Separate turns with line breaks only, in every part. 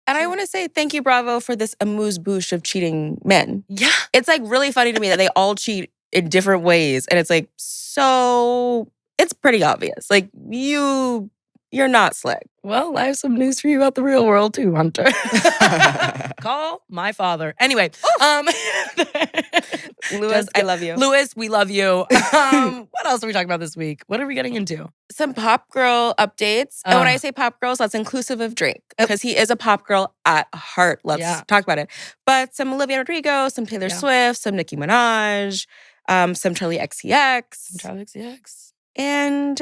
And I want to say thank you, Bravo, for this amuse-bouche of cheating men.
Yeah.
It's like really funny to me that they all cheat in different ways. And it's like, so it's pretty obvious. Like you're not slick.
Well, I have some news for you about the real world too, Hunter. Call my father. Anyway,
Louis, I love you.
Louis, we love you. What else are we talking about this week? What are we getting into?
Some pop girl updates. And when I say pop girls, that's inclusive of Drake because he is a pop girl at heart. Let's talk about it. But some Olivia Rodrigo, some Taylor Swift, some Nicki Minaj, some Charli XCX. And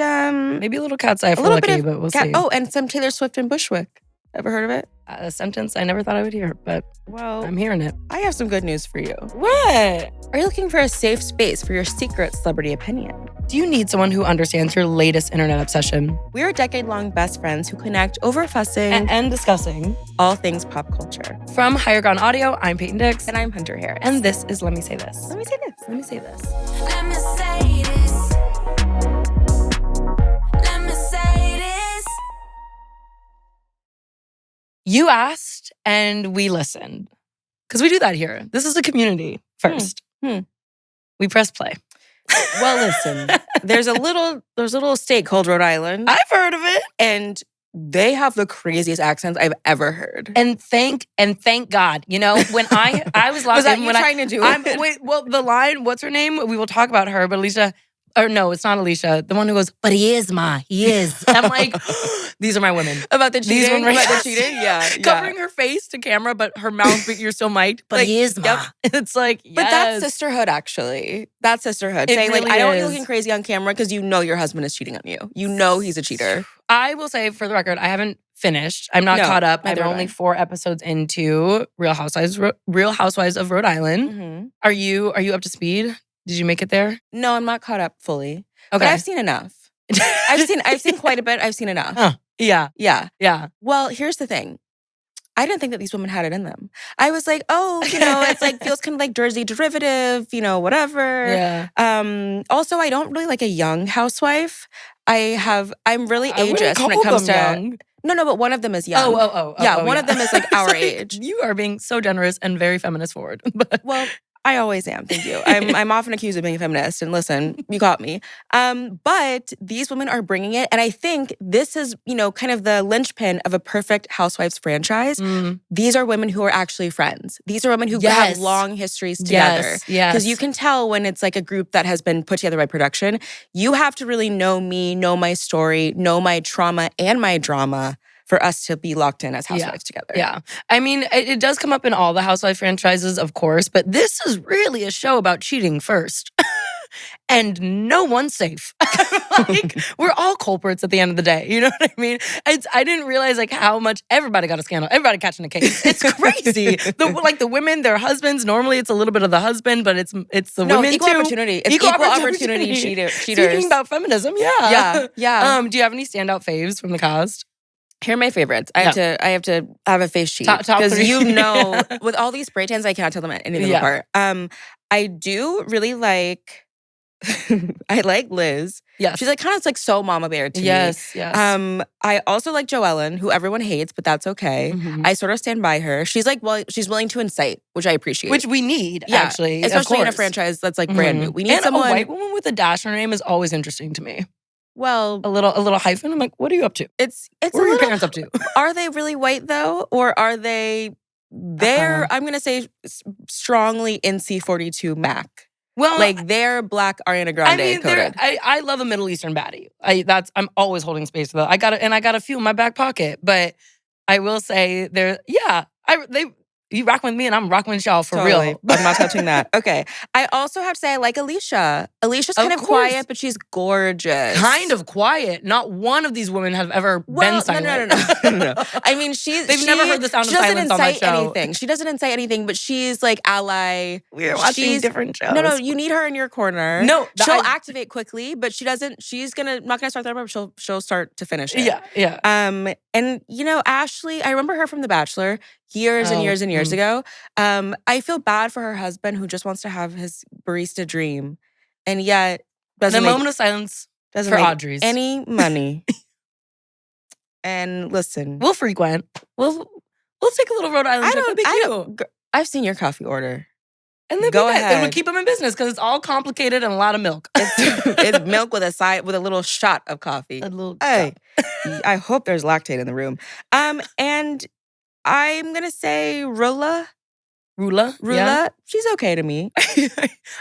maybe a little Cat's Eye for Lucky, but we'll see.
Oh, and some Taylor Swift and Bushwick. Ever heard of it?
A sentence I never thought I would hear, but I'm hearing it.
I have some good news for you.
What?
Are you looking for a safe space for your secret celebrity opinion?
Do you need someone who understands your latest internet obsession?
We're decade-long best friends who connect over fussing
and discussing
all things pop culture.
From Higher Ground Audio, I'm Peyton Dix.
And I'm Hunter Harris.
And this is Let Me Say This.
Let me say this.
Let me say this.
Let me say this. Let me say this.
You asked and we listened. Because we do that here. This is a community first. We press play.
Well, listen, there's a little state called Rhode Island.
I've heard of it.
And they have the craziest accents I've ever heard.
And thank God. You know, when I was locked
was that
in,
you trying to do it?
The line, what's her name? We will talk about her, but Alicia, or no, it's not Alicia. The one who goes, but he is, Ma. He is. I'm like, these are my women.
About the cheating? Yeah.
Covering her face to camera, but her mouth, but you're so mic'd. But he is, Ma. It's like, yes.
But that's sisterhood, actually. That's sisterhood. Saying,
really
I don't want you
is.
looking crazy on camera because you know your husband is cheating on you. You know he's a cheater.
I will say, for the record, I haven't finished. I'm not caught up. I'm only 4 episodes into Real Housewives of Rhode Island.
Mm-hmm.
Are you up to speed? Did you make it there?
No, I'm not caught up fully.
Okay.
But I've seen enough. I've seen quite a bit. I've seen enough.
Huh. Yeah.
Well, here's the thing. I didn't think that these women had it in them. I was like, oh, it's like feels kind of like Jersey derivative, whatever.
Yeah.
Also, I don't really like a young housewife. I'm really ageist when it comes to
young.
No, but one of them is young. One of them is like our age.
You are being so generous and very feminist forward. But
well, I always am. Thank you. I'm often accused of being a feminist, and listen, you got me. But these women are bringing it, and I think this is, kind of the linchpin of a perfect Housewives franchise. These are women who are actually friends. These are women who have long histories together.
Yes.
Because you can tell when it's like a group that has been put together by production. You have to really know me, know my story, know my trauma and my drama for us to be locked in as housewives together.
Yeah. I mean, it does come up in all the Housewives franchises, of course, but this is really a show about cheating first. And no one's safe. We're all culprits at the end of the day. You know what I mean? I didn't realize how much everybody got a scandal. Everybody catching a case. It's crazy. The women, their husbands, normally it's a little bit of the husband, but it's the women
equal
too.
Opportunity. It's equal opportunity cheaters.
Speaking about feminism, yeah. Do you have any standout faves from the cast?
Here are my favorites. I have to have a face sheet because with all these spray tans, I cannot tell them anything apart. I do really like. I like Liz.
Yes.
She's kind of so mama bear to me.
Yes.
I also like Joellen, who everyone hates, but that's okay.
Mm-hmm.
I sort of stand by her. She's she's willing to incite, which I appreciate.
Which we need, actually.
Especially in a franchise that's brand new. We need someone.
A white woman with a dash in her name is always interesting to me.
Well,
a little hyphen. I'm like, what are you up to?
It's
what are your parents up to?
Are they really white though, or are they? They're I'm gonna say strongly NC-42 Mac. Well, they're Black Ariana Grande coded.
I love a Middle Eastern baddie. I'm always holding space for that. I got a few in my back pocket, but I will say you rock with me and I'm rocking with y'all for real.
I'm not touching that. Okay. I also have to say I like Alicia. Alicia's kind of quiet, but she's gorgeous.
Kind of quiet. Not one of these women have ever been silent.
No. I mean, they've
never heard the sound of silence on that show.
She doesn't incite anything, but she's ally.
We're watching different shows.
No, you need her in your corner.
No.
She'll activate quickly, but she doesn't, not gonna start there, but she'll start to finish it.
Yeah.
And Ashley, I remember her from The Bachelor years and years and years ago. I feel bad for her husband who just wants to have his barista dream, and yet doesn't make
moment of silence
doesn't
for
make
Audrey's
any money. And listen,
we'll frequent. Let's take a little Rhode Island trip. That'd be cute.
I've seen your coffee order.
And then
Go ahead.
And we'll keep them in business because it's all complicated and a lot of milk.
It's milk with a little shot of coffee.
A little
Hey, I hope there's lactate in the room. And I'm gonna say Rula.
Rula? Yeah.
She's okay to me.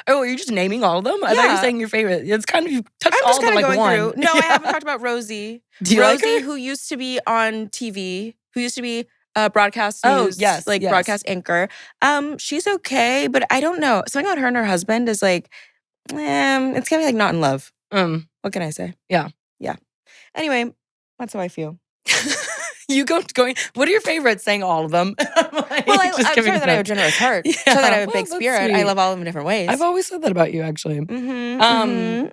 Oh, you're just naming all of them? I thought you were saying your favorite. It's kind of, you touched
I'm
all
just
of them
kind of
like
going
one.
through. No, I haven't talked about Rosie.
Do you like
Rosie,
her?
who used to be on TV, who used to be broadcast
Oh,
news,
yes, yes.
broadcast anchor. She's okay, but I don't know. Something about her and her husband is like, it's kind of like not in love. What can I say?
Yeah.
Anyway, that's how I feel.
You going, what are your favorites? Saying all of them.
Well, I'm sorry that I have a generous heart.
Yeah.
Sorry that I have a
Well,
big
that's
spirit. I
sweet.
love all of them in different ways.
I've always said that about you, actually.
Mm-hmm.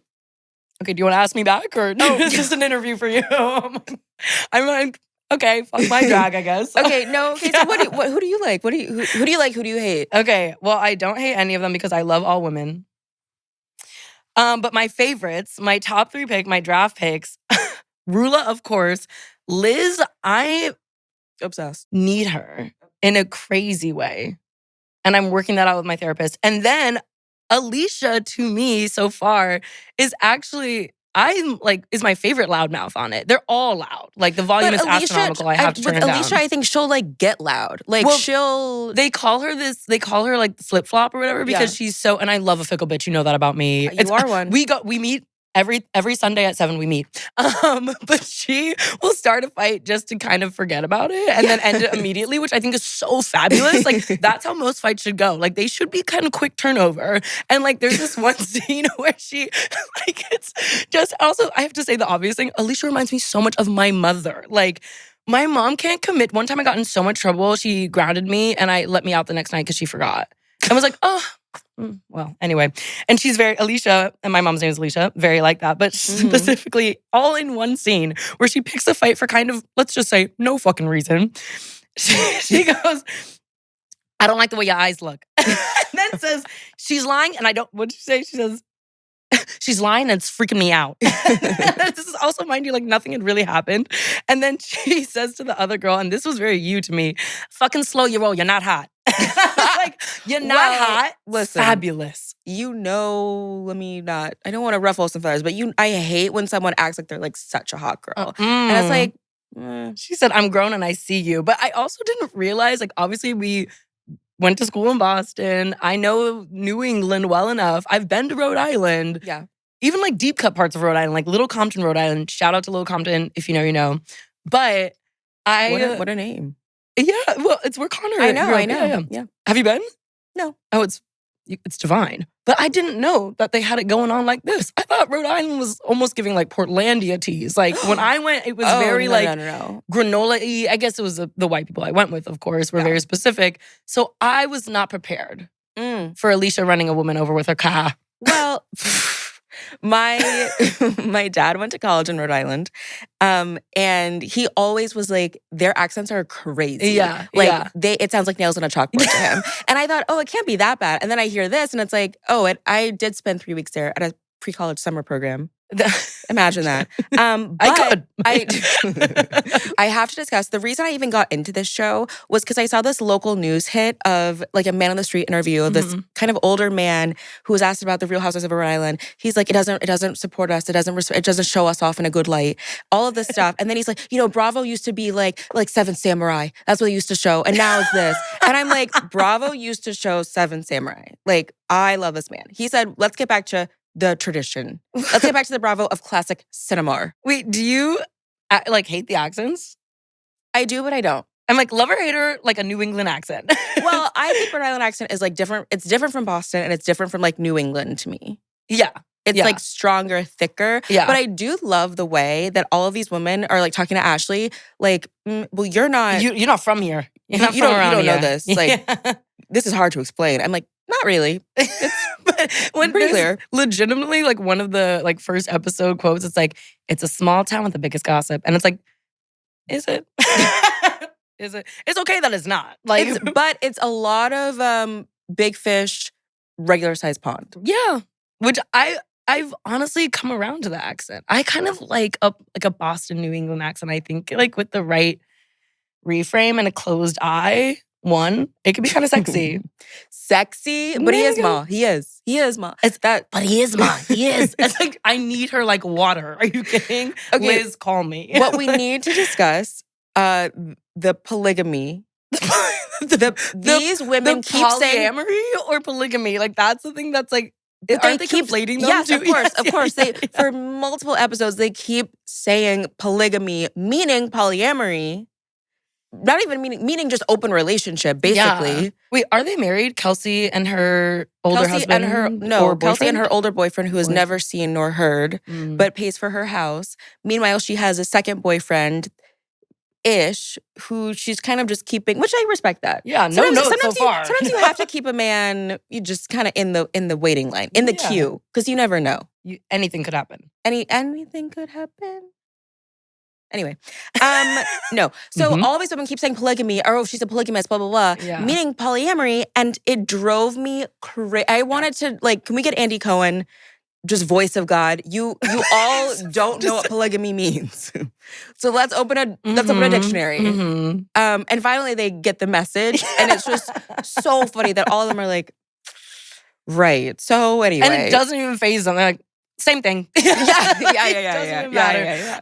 Okay, do you want to ask me back or is this an interview for you? I'm like, okay, fuck my drag, I guess.
Okay, no. Okay, so who do you like? Who do you like? Who do you hate?
Okay, well, I don't hate any of them because I love all women. But my favorites, my top 3 pick, my draft picks, Rula, of course. Liz, I
Obsessed.
need her in a crazy way. And I'm working that out with my therapist. And then Alicia, to me, so far, is actually, is my favorite loudmouth on it. They're all loud. Like, the volume is astronomical. I have to turn it down.
With Alicia, I think she'll like get loud. Like
They call her like flip flop or whatever because she's so, and I love a fickle bitch. You know that about me.
You are one.
We meet every Sunday at 7 we meet. But she will start a fight just to kind of forget about it and then end it immediately, which I think is so fabulous. Like, that's how most fights should go. Like, they should be kind of quick turnover. And like, there's this one scene where she, like, it's just, also, I have to say the obvious thing, Alicia reminds me so much of my mother. Like, my mom can't commit. One time I got in so much trouble, she grounded me and I let me out the next night because she forgot. I was like, oh, well, anyway. And she's very, Alicia, and my mom's name is Alicia, very like that. But specifically, all in one scene where she picks a fight for kind of, let's just say, no fucking reason. She goes, I don't like the way your eyes look. And then says, she's lying, and I don't, what did she say? She says, she's lying and it's freaking me out. This is also, mind you, like nothing had really happened. And then she says to the other girl, and this was very you to me, fucking slow your roll, you're not hot. Like, you're not hot.
Listen,
fabulous.
You know, I don't want to ruffle some feathers, but I hate when someone acts like they're like such a hot girl. And it's like,
She said, I'm grown and I see you. But I also didn't realize, like, obviously we went to school in Boston. I know New England well enough. I've been to Rhode Island.
Yeah.
Even like deep cut parts of Rhode Island, like Little Compton, Rhode Island. Shout out to Little Compton. If you know, you know. But
what a name.
Yeah, well, it's where Connor.
I know.
Yeah. Have you been?
No.
Oh, it's divine. But I didn't know that they had it going on like this. I thought Rhode Island was almost giving like Portlandia teas. Like when I went, it was very granola-y. I guess it was the white people I went with, of course, were very specific. So I was not prepared for Alicia running a woman over with her car.
Well, my dad went to college in Rhode Island, and he always was like, their accents are crazy.
Yeah,
like it sounds like nails on a chalkboard to him. And I thought, it can't be that bad. And then I hear this, and it's like, I did spend 3 weeks there at a pre-college summer program. Imagine that. But I have to discuss, the reason I even got into this show was because I saw this local news hit of like a man on the street interview of this kind of older man who was asked about the Real Housewives of Rhode Island. He's like, it doesn't support us. It doesn't show us off in a good light. All of this stuff. And then he's like, Bravo used to be like Seven Samurai. That's what they used to show. And now it's this. And I'm like, Bravo used to show Seven Samurai. Like, I love this man. He said, let's get back to the tradition. Let's get back to the Bravo of classic cinema.
Wait, do you like hate the accents?
I do, but I don't.
I'm like, love or hate her, like a New England accent.
Well, I think Rhode Island accent is like different. It's different from Boston and it's different from like New England to me.
Yeah.
It's like stronger, thicker.
Yeah.
But I do love the way that all of these women are like talking to Ashley. Like, well, you're not.
You're not from here.
You don't know this. Like, this is hard to explain. I'm like, not really.
But when
pretty clear.
Legitimately, like one of the like first episode quotes, it's like, it's a small town with the biggest gossip. And it's like, is it? Is it? It's okay that it's not. Like,
but it's a lot of big fish, regular sized pond.
Yeah. Which I've honestly come around to the accent. I kind of like a Boston, New England accent, I think, like with the right reframe and a closed eye. One, it could be kind of sexy.
Sexy, but he is ma. He is ma.
It's
that.
But he is mine. He is. It's like, I need her like water. Are you kidding?
Okay.
Liz, call me.
What we need to discuss, the polygamy. These women keep saying
polyamory or polygamy. Like that's the thing that's like,
they
aren't they
keep
conflating them?
Yes,
too?
of course, of
Yes,
course.
yeah,
They for multiple episodes they keep saying polygamy, meaning polyamory. Not even meaning just open relationship, basically.
Yeah. Wait, are they married? Kelsey and her older
Kelsey
husband?
and her
or
Kelsey and
boyfriend?
her older boyfriend who has
Boyfriend.
never seen nor heard,
Mm.
but pays for her house. Meanwhile, she has a second boyfriend, Ish, who she's kind of just keeping, which I respect that.
Yeah, no
Sometimes-
notes so
sometimes
far.
Sometimes you have to keep a man you just kind of in the waiting line, in the
Yeah.
queue, because you never know.
Anything could happen.
Anything could happen. Anyway, no. So
Mhm.
all these women keep saying polygamy, or oh, she's a polygamist, blah, blah, blah,
Yeah.
meaning polyamory. And it drove me crazy. I wanted to, like, can we get Andy Cohen, just voice of God? You all don't know what polygamy means. So let's open a dictionary.
Mhm.
And finally they get the message. And it's just so funny that all of them are like, right. So anyway.
And it doesn't even phase them. They're like, same thing.
yeah.
It doesn't
Yeah.
even matter.
Yeah.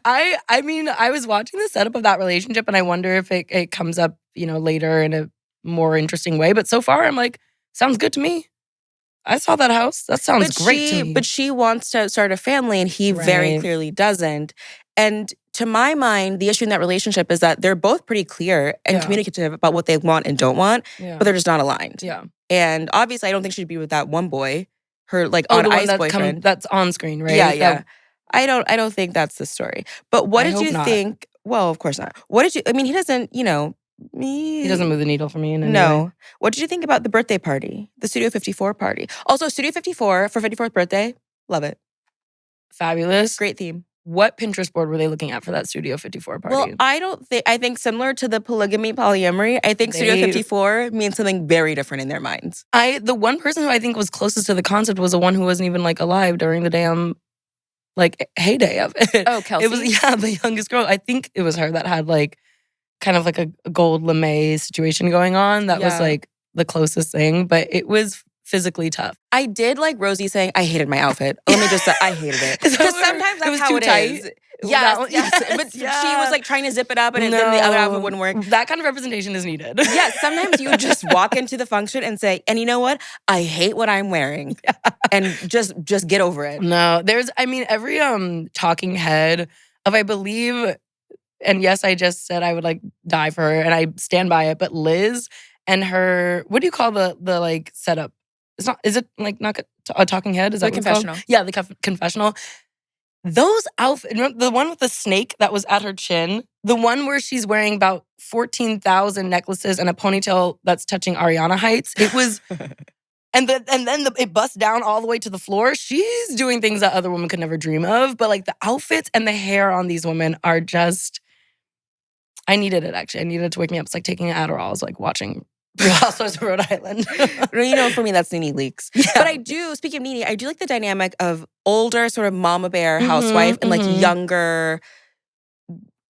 I mean, I was watching the setup of that relationship and I wonder if it comes up, later in a more interesting way. But so far, I'm like, sounds good to me. I saw that house. That sounds great to me.
But she wants to start a family and he very
Right.
clearly doesn't. And to my mind, the issue in that relationship is that they're both pretty clear and
Yeah.
communicative about what they want and don't want,
Yeah.
but they're just not aligned.
Yeah.
And obviously, I don't think she'd be with that one boy, her like
Oh,
on
the one
ice boyfriend.
that's on screen, right?
Yeah.
That-
I don't think that's the story. But what
I
did
hope
you
not.
think? Well, of course not. What did you? I mean, he doesn't.
he doesn't move the needle for me in any way.
No. What did you think about the birthday party, the Studio 54 party? Also, Studio 54 for 54th birthday. Love it.
Fabulous.
Great theme.
What Pinterest board were they looking at for that Studio 54 party?
Well, I think similar to the polygamy polyamory, I think Studio
They-
54 means something very different in their minds.
The one person who I think was closest to the concept was the one who wasn't even like alive during the damn like heyday of it.
Oh, Kelsey?
It was the youngest girl. I think it was her that had like kind of like a gold lame situation going on. That was
Yeah.
like the closest thing, but it was physically tough.
I did like Rosie saying, I hated my outfit. Let me just say, I hated it.
Is that
Because
what-
sometimes
it
that's
was
how
too
it
tight?
is.
That
Yes,
one-
yes.
yes,
But she
yeah.
was like trying to zip it up and then the other outfit wouldn't work.
That kind of representation is needed.
Yes, sometimes you just walk into the function and say, and you know what? I hate what I'm wearing. And just get over it.
No, every talking head of, I believe, and yes, I just said I would like die for her and I stand by it, but Liz and her, what do you call the like setup? Is it like not a talking head? Is
The
that what it's called?
confessional.
Yeah, the confessional. Those outfits, the one with the snake that was at her chin, the one where she's wearing about 14,000 necklaces and a ponytail that's touching Ariana heights. It was, and then it busts down all the way to the floor. She's doing things that other women could never dream of. But like the outfits and the hair on these women are just, I needed it actually. I needed it to wake me up. It's like taking an Adderall. I was like watching Real Housewives of Rhode Island.
For me, that's Nene Leakes.
Yeah.
But I do, speaking of Nene, I do like the dynamic of older sort of mama bear
Mhm,
housewife and like
mhm.
younger,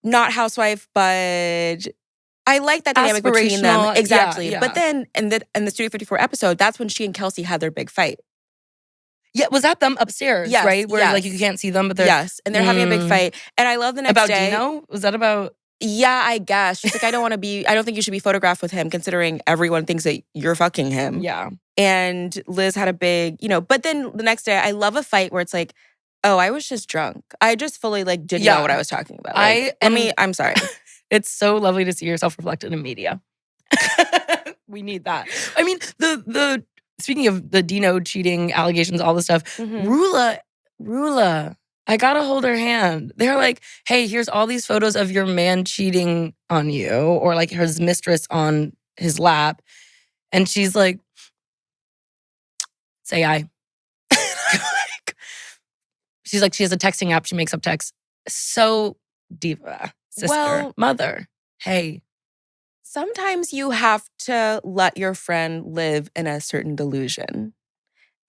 not housewife, but I like that dynamic between them.
Aspirational,
Exactly.
yeah.
But then in the Studio 54 episode, that's when she and Kelsey had their big fight.
Yeah, was that them upstairs,
Yes,
right? Where like
yes.
you can't see them, but they're
Yes. And they're having a big
Mm.
fight. And I love the next
about
day.
Dino? Was that about?
Yeah, I guess. She's like, I don't think you should be photographed with him considering everyone thinks that you're fucking him.
Yeah.
And Liz had a big, but then the next day I love a fight where it's like, oh, I was just drunk. I just fully like didn't
Yeah.
know what I was talking about.
I
Like,
am-
I'm sorry.
It's so lovely to see yourself reflected in media. We need that. I mean, the speaking of the Dino cheating allegations, all this stuff,
Mhm.
Rula, I gotta hold her hand. They're like, hey, here's all these photos of your man cheating on you, or like his mistress on his lap. And she's like, say I. She's like, she has a texting app. She makes up texts. So diva, sister,
Well-
mother. Hey,
Sometimes you have to let your friend live in a certain delusion.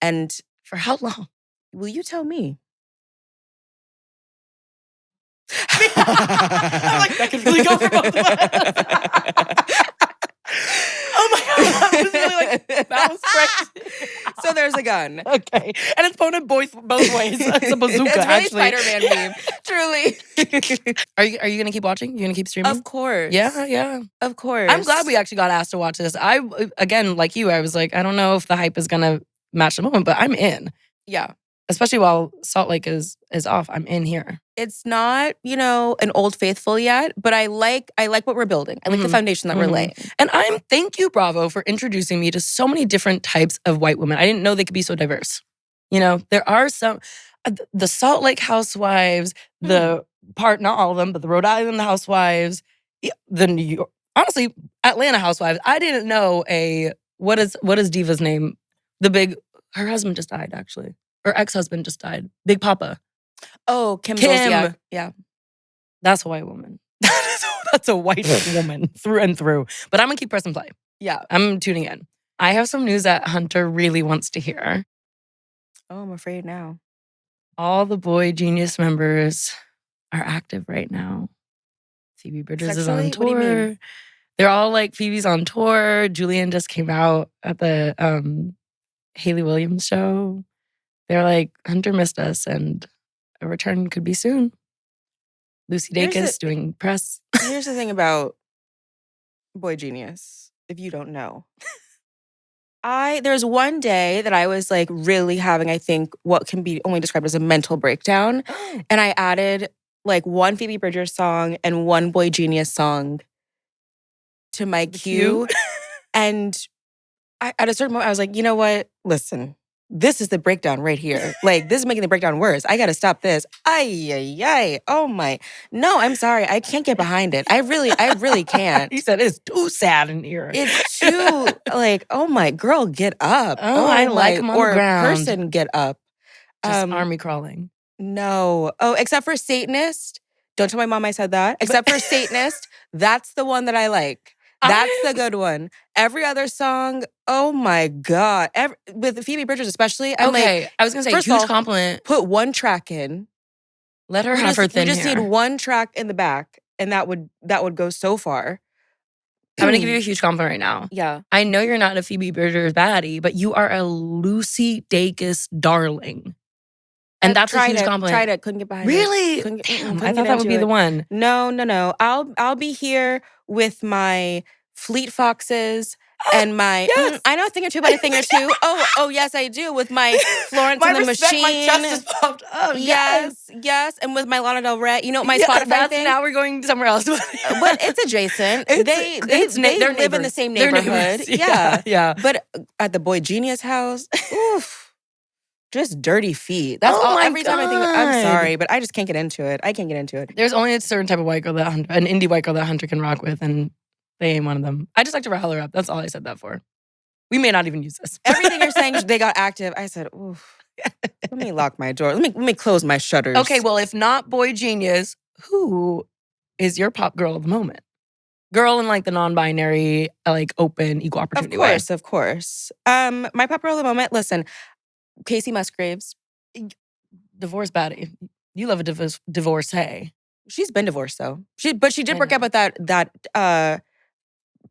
And
for how long?
will you tell me?
I'm like, that could really go for both of us. Oh my God, that was really like, that was crazy.
So there's a gun.
Okay. And it's pointed both ways. It's a bazooka,
It's really
actually.
Spider-Man meme. Truly.
Are you going to keep watching? You going to keep streaming?
Of course.
Yeah.
Of course.
I'm glad we actually got asked to watch this. Again, like you, I was like, I don't know if the hype is going to match the moment, but I'm in.
Yeah.
Especially while Salt Lake is off. I'm in here.
It's not, an old faithful yet, but I like what we're building. I like the foundation that we're laying.
And thank you, Bravo, for introducing me to so many different types of white women. I didn't know they could be so diverse. There are some, the Salt Lake Housewives, not all of them, but the Rhode Island Housewives, the New York, honestly, Atlanta Housewives. I didn't know what is Diva's name? Her husband just died, actually. Her ex-husband just died. Big Papa.
Oh, Kim. Yeah.
That's a white woman. That's a white woman through and through. But I'm going to keep pressing play.
Yeah.
I'm tuning in. I have some news that Hunter really wants to hear.
Oh, I'm afraid now.
All the Boy Genius members are active right now. Phoebe Bridgers is on tour.
What do you mean?
They're all like, Phoebe's on tour. Julian just came out at the Haley Williams show. They're like, Hunter missed us and a return could be soon. Lucy Dacus doing press.
Here's the thing about Boy Genius, if you don't know. There's one day that I was like really having, I think, what can be only described as a mental breakdown. And I added like one Phoebe Bridgers song and one Boy Genius song to my queue. And at a certain moment, I was like, you know what? Listen. This is the breakdown right here. Like, this is making the breakdown worse. I gotta stop this. Ay. Oh my. No, I'm sorry. I can't get behind it. I really can't.
He said it's too sad in here.
It's too, like, oh my, girl, get up.
Oh, I like him on the ground.
Or person, get up.
Just army crawling.
No. Oh, except for Satanist. Don't tell my mom I said that. Except for Satanist. That's the one that I like. That's the good one. Every other song, oh my God. With Phoebe Bridgers especially, I'm like,
I was going to say,
first
huge
of all,
compliment.
Put one track in.
Let her have her thin hair.
We just need one track in the back, and that would go so far.
I'm going to give you a huge compliment right now.
Yeah.
I know you're not a Phoebe Bridgers baddie, but you are a Lucy Dacus darling. And that's a huge compliment.
Tried it. Couldn't get behind
really?
it. Really?
Damn, I thought that would be the one.
No. I'll be here with my Fleet Foxes and my
yes.
I know a thing or two about a thing or two. Oh yes, I do with my Florence and the Machine.
My chest just popped up.
Yes, and with my Lana Del Rey. My Spotify thing.
Now we're going somewhere else.
But it's adjacent. They live in the same neighborhood. Yeah. But at the Boy Genius house, oof. Just dirty feet. That's all. Every time I think, I'm sorry, but I just can't get into it.
There's only a certain type of white girl an indie white girl that Hunter can rock with, and they ain't one of them. I just like to rile her up. That's all I said that for. We may not even use this.
Everything you're saying, they got active. I said, oof. Let me lock my door. Let me close my shutters.
Okay, well, if not Boy Genius, who is your pop girl of the moment? Girl in like the non-binary, like open, equal opportunity way.
Of course. My pop girl of the moment, listen, Casey Musgraves.
Divorce baddie. You love a divorcee.
She's been divorced though. But she did work out with that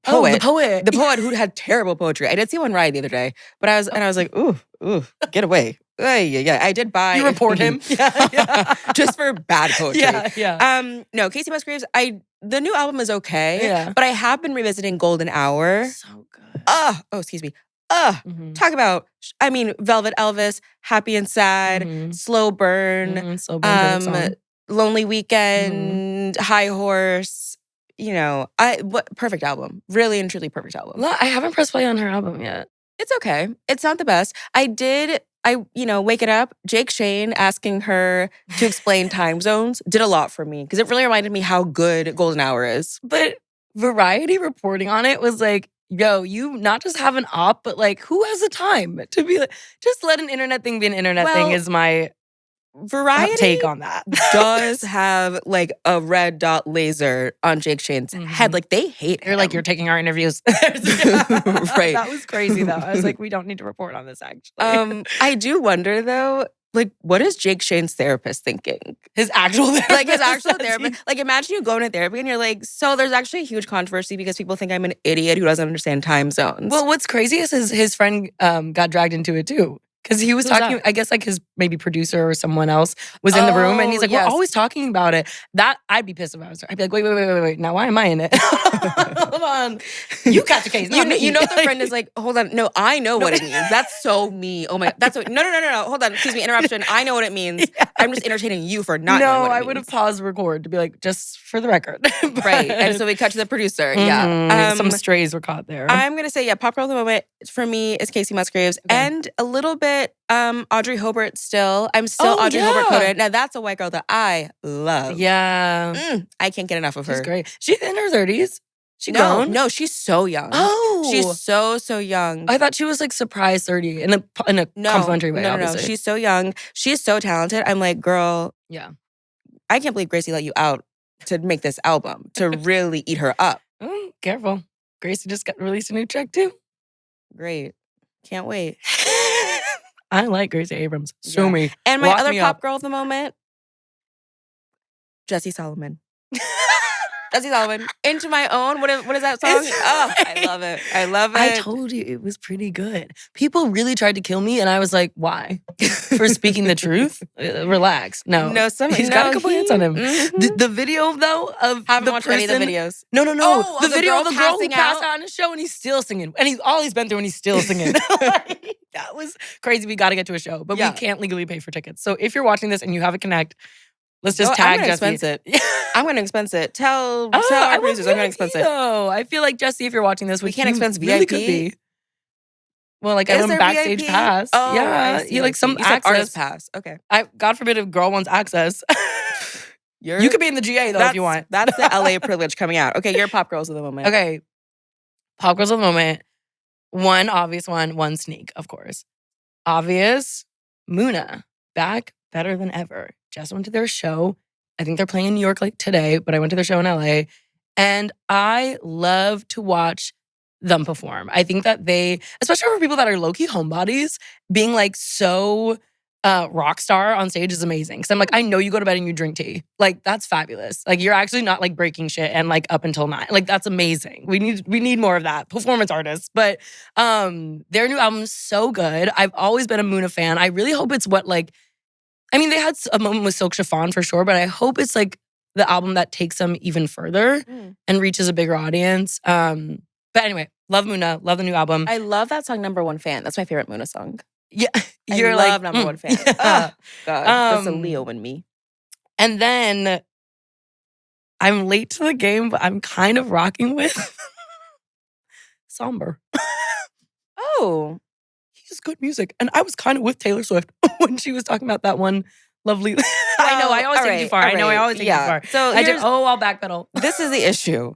poet.
The poet who had terrible poetry. I did see one ride the other day, but I was like, ooh, get away. Yeah. I did buy.
You report him? Yeah.
Just for bad poetry.
Yeah.
No, Casey Musgraves, the new album is okay.
Yeah.
But I have been revisiting Golden Hour.
So good.
Excuse me. Talk about, Velvet Elvis, Happy and Sad, Slow Burn, Lonely Weekend, High Horse. Perfect album. Really and truly perfect album.
I haven't pressed play on her album yet.
It's okay. It's not the best. Wake It Up, Jake Shane asking her to explain time zones did a lot for me because it really reminded me how good Golden Hour is.
But Variety reporting on it was like, yo, you not just have an op, but like, who has the time to be like, just let an internet thing be an internet thing is my
Variety
take on that.
Does have like a red dot laser on Jake Shane's head. Like they hate him.
They're like, you're taking our interviews.
Right.
That was crazy though. I was like, we don't need to report on this actually.
I do wonder though, like, what is Jake Shane's therapist thinking?
His actual therapist.
Like, his actual therapist. Like, imagine you go into therapy and you're like, so there's actually a huge controversy because people think I'm an idiot who doesn't understand time zones.
Well, what's crazy is his friend got dragged into it too. Because he was
Who's
talking,
that?
I guess like his maybe producer or someone else was in the room and he's like,
yes.
we're always talking about it. That, I'd be pissed if I was her. I'd be like, wait. Now why am I in it? Hold on. You catch the case.
You know the friend is like, hold on. No, I know what it means. That's so me. Oh my, that's what, no. Hold on. Excuse me, interruption. I know what it means.
Yeah.
I'm just entertaining you for not knowing
No,
what it
I
means.
would have paused record to be like, just for the record.
Right. And so we cut to the producer. Yeah.
Some strays were caught there.
I'm going to say, pop girl of the moment for me is Casey Musgraves.
Okay.
And a little bit Audrey Hobart still. I'm still Audrey Hobart coded. Now, that's a white girl that I love.
Yeah.
I can't get enough of her.
She's great. She's in her 30s. She grown?
No, she's so young.
Oh.
She's so young.
I thought she was like surprise 30 in a complimentary way,
no.
obviously.
She's so young. She's so talented. I'm like, girl,
Yeah.
I can't believe Gracie let you out to make this album, to really eat her up.
Careful. Gracie just got released a new track too.
Great. Can't wait.
I like Gracie Abrams. Show
Yeah.
me.
And my
Lock
other
me
pop
up.
girl of the moment, Jessie Solomon. Jessie Solomon. Into My Own. What is that song? Oh, I love it. I love it.
I told you it was pretty good. People really tried to kill me, and I was like, why? For speaking the truth? Relax. No. He's got a couple hits on him.
Mhm.
The video, though, of
Haven't
the
watched
person,
any of the videos.
No.
Oh,
the
of the
video
girl
of the girl who
passing
passed
out?
out on his show and he's still singing. And he's all he's been through and he's still singing. That was crazy. We got to get to a show, but
Yeah.
we can't legally pay for tickets. So if you're watching this and you have a connect, let's just
I'm
tag
gonna
Jessie.
expense it. I'm going to expense it. Tell
I
our
love
producers I'm going to expense it.
No, I feel like Jessie, if you're watching this,
We
which
can't
you
expense
really
VIP?
could be. Well, like I
Is
went
there
backstage
VIP?
pass.
Oh,
yeah,
I see,
you
I
like
see.
some
You said
access.
artist pass. Okay.
God forbid if girl wants access. You could be in the GA though if you want.
That's the LA privilege coming out. Okay, you're pop girls of the moment.
Okay, pop girls of the moment. One obvious one sneak, of course. Obvious, Muna, back better than ever. Just went to their show. I think they're playing in New York like today, but I went to their show in LA. And I love to watch them perform. I think that they, especially for people that are low-key homebodies, being like so rock star on stage is amazing. Because I'm like, I know you go to bed and you drink tea. Like, that's fabulous. Like, you're actually not like breaking shit and like up until 9. Like, that's amazing. We need more of that. Performance artists. But their new album is so good. I've always been a Muna fan. I really hope it's what like, I mean, they had a moment with Silk Chiffon for sure, but I hope it's like the album that takes them even further and reaches a bigger audience. But anyway, love Muna, love the new album.
I love that song, Number One Fan. That's my favorite Muna song.
Yeah,
I
you're
love
like
Number One Fan.
Yeah.
Oh, God, that's a
Um,
Leo in me.
And then I'm late to the game, but I'm kind of rocking with Somber.
Oh,
He's good music. And I was kind of with Taylor Swift when she was talking about that one lovely. I know, I always take it too far. I know, I always take it too far.
So
I'll backpedal.
this is the issue.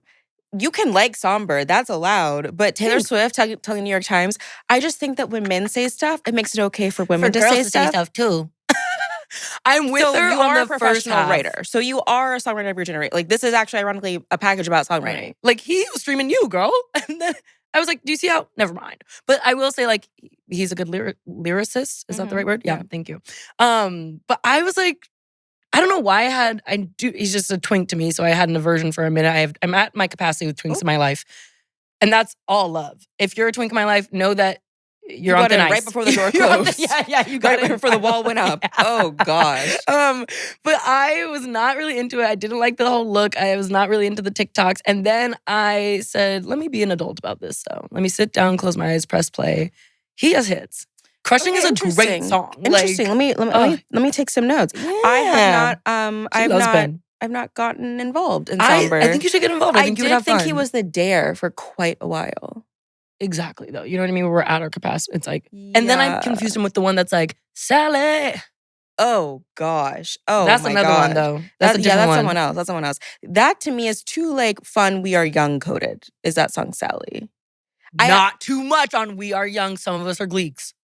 You can like Somber, that's allowed, but Taylor Swift telling the New York Times, I just think that when men say stuff, it makes it okay for women to say stuff.
too. I'm with
So
her
you
on
are a
the first
professional
half.
writer. So you are a songwriter of your generation. Like, this is actually ironically a package about songwriting.
Right. Like, he was streaming you, girl. And then I was like, do you see how? Never mind. But I will say, like, he's a good lyricist. Is that the right word? Yeah, thank you. But I was like, I don't know why he's just a twink to me, so I had an aversion for a minute. I'm at my capacity with twinks in my life. And that's all love. If you're a twink in my life, know that you're on thin ice.
Right before the door closed.
You got
Right
it
before the wall went up.
Yeah.
Oh, gosh.
But I was not really into it. I didn't like the whole look. I was not really into the TikToks. And then I said, let me be an adult about this, though. Let me sit down, close my eyes, press play. He has hits. Crushing is a great song.
Interesting.
Like,
Let me take some notes. I have not. I've not gotten involved in Somber.
I think you should get involved. I think you would
did
have
think
fun.
he was the dare for quite a while.
Exactly, though. You know what I mean? We're at our capacity. It's like, and then I confused him with the one that's like, Sally.
Oh, gosh. Oh,
that's
my
another
gosh.
one, though. That's a different one.
Someone else. That's someone else. That to me is too like fun. We Are Young coded. Is that song Sally?
Not too much on We Are Young. Some of us are gleeks.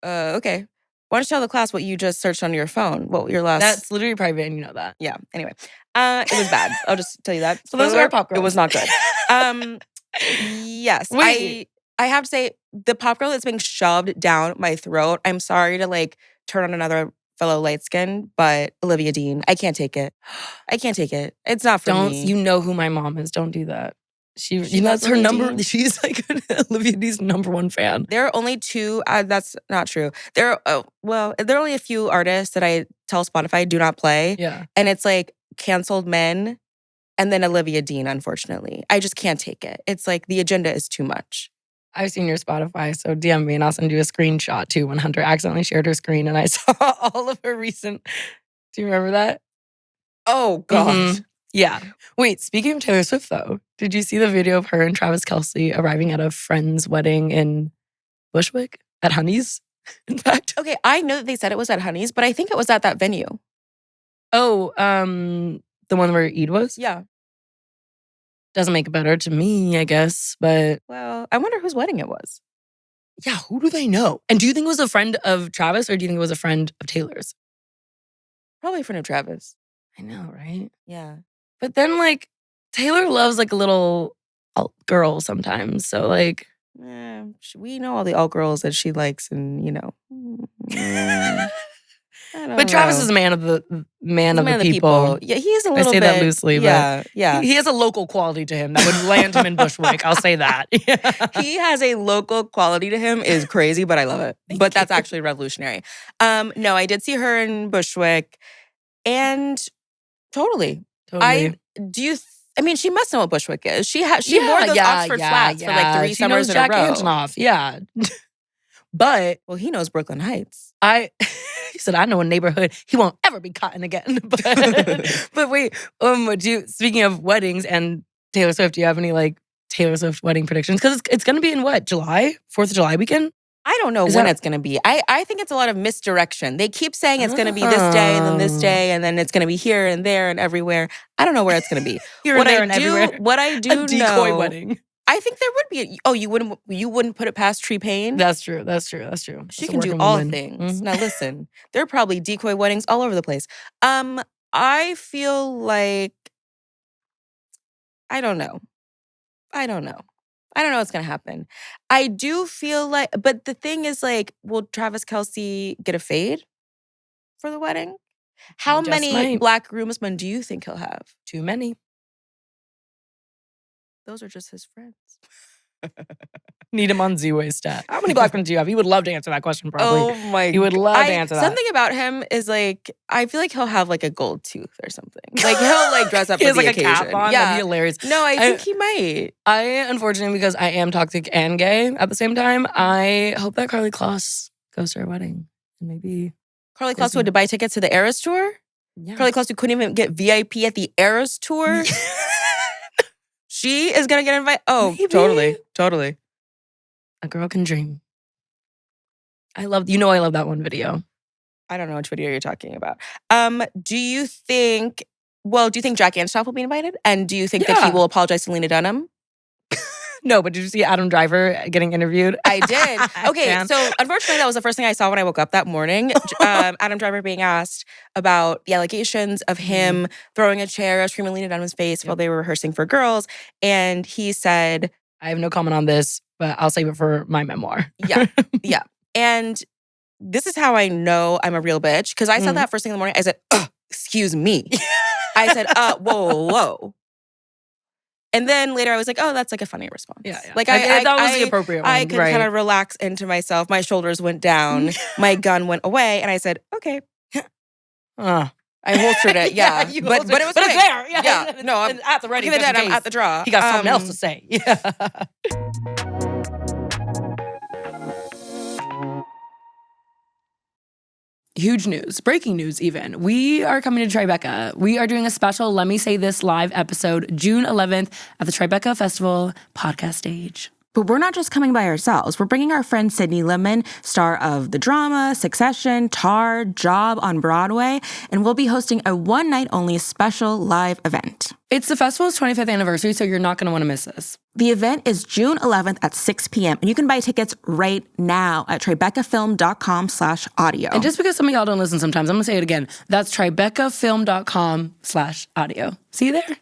Okay. Why don't you tell the class what you just searched on your phone? What your last?
That's literally private, and you know that.
Yeah. Anyway, it was bad. I'll just tell you that.
So those are our pop girls.
It was not good. Yes.
Wait.
I have to say the pop girl that's being shoved down my throat. I'm sorry to like turn on another fellow light skin, but Olivia Dean. I can't take it. I can't take it. It's not for me.
You know who my mom is. Don't do that.
She
that's her
Olivia
number.
Dean?
She's like Olivia Dean's #1 fan.
There are only two. That's not true. There are only a few artists that I tell Spotify do not play.
Yeah.
And it's like canceled men and then Olivia Dean, unfortunately. I just can't take it. It's like the agenda is too much.
I've seen your Spotify, so DM me and I'll send you a screenshot too when Hunter accidentally shared her screen and I saw all of her recent. Do you remember that?
Oh, God.
Mhm. Yeah. Wait, speaking of Taylor Swift though, did you see the video of her and Travis Kelce arriving at a friend's wedding in Bushwick at Honey's, in fact?
Okay, I know that they said it was at Honey's, but I think it was at that venue.
Oh, the one where Eid was?
Yeah.
Doesn't make it better to me, I guess, but
Well, I wonder whose wedding it was.
yeah, who do they know? And do you think it was a friend of Travis or do you think it was a friend of Taylor's?
Probably a friend of Travis.
I know, right?
Yeah.
But then, like, Taylor loves, like, a little alt girl sometimes. So, like...
We know all the alt girls that she likes and, you know.
But Travis is a man of the people.
Yeah, he's a little bit.
I say that loosely, but
yeah.
He has a local quality to him that would land him in Bushwick. I'll say that.
He has a local quality to him is crazy, but I love it. But that's actually revolutionary. No, I did see her in Bushwick and totally. I mean, she must know what Bushwick is. She wore those Oxford flats for like 3 summers in a row.
Antonoff, yeah. But
he knows Brooklyn Heights.
He said, I know a neighborhood he won't ever be caught in again. But wait, speaking of weddings and Taylor Swift, do you have any like Taylor Swift wedding predictions? Because it's going to be in what, July? 4th of July weekend?
I don't know when it's going to be. I think it's a lot of misdirection. They keep saying it's going to be this day and then this day and then it's going to be here and there and everywhere. I don't know where it's going to be.
Here and there and everywhere.
What I do
a decoy wedding.
I think there would be. You wouldn't put it past Tree Payne?
That's true.
She can do all things. Now listen, there are probably decoy weddings all over the place. I feel like I don't know what's going to happen. I do feel like, but the thing is like, will Travis Kelce get a fade for the wedding? How many black groomsmen do you think he'll have?
Too many.
Those are just his friends.
Need him on Z-Way stat. How many black friends do you have? He would love to answer that question, probably.
Oh my God.
He would love to answer that.
Something about him is like, I feel like he'll have like a gold tooth or something. Like he'll like dress up for the occasion.
He has like a cap on.
Yeah.
That'd be hilarious.
No, I think he might.
I, unfortunately, because I am toxic and gay at the same time, I hope that Karlie Kloss goes to her wedding. And maybe...
Karlie Kloss who had to buy tickets to the Eras Tour? Yeah. Karlie Kloss who couldn't even get VIP at the Eras Tour? She is going to get invited? Oh, maybe. Totally.
A girl can dream. I love that one video.
I don't know which video you're talking about. Do you think Jack Antonoff will be invited? And do you think that he will apologize to Lena Dunham?
No, but did you see Adam Driver getting interviewed?
I did. Okay, so unfortunately, that was the first thing I saw when I woke up that morning. Adam Driver being asked about the allegations of him throwing a chair, screaming Lena Dunham's face while they were rehearsing for Girls. And he said,
I have no comment on this, but I'll save it for my memoir.
Yeah. And this is how I know I'm a real bitch. Because I said that first thing in the morning. I said, excuse me. I said, whoa. And then later I was like, oh, that's like a funny response.
Yeah.
Like
that was the appropriate one.
I could kind of relax into myself. My shoulders went down. My gun went away. And I said, okay. I holstered it, yeah.
But it was there.
Yeah. No, I'm
at the ready.
I'm at the draw.
He got something else to say. Yeah. Huge news, breaking news even. We are coming to Tribeca. We are doing a special Lemme Say This live episode June 11th at the Tribeca Festival podcast stage.
But we're not just coming by ourselves. We're bringing our friend Sydney Lemon, star of The Drama, Succession, Tar, Job on Broadway, and we'll be hosting a one-night-only special live event.
It's the festival's 25th anniversary, so you're not going to want to miss this.
The event is June 11th at 6 p.m., and you can buy tickets right now at tribecafilm.com/audio.
And just because some of y'all don't listen sometimes, I'm going to say it again. That's tribecafilm.com/audio. See you there.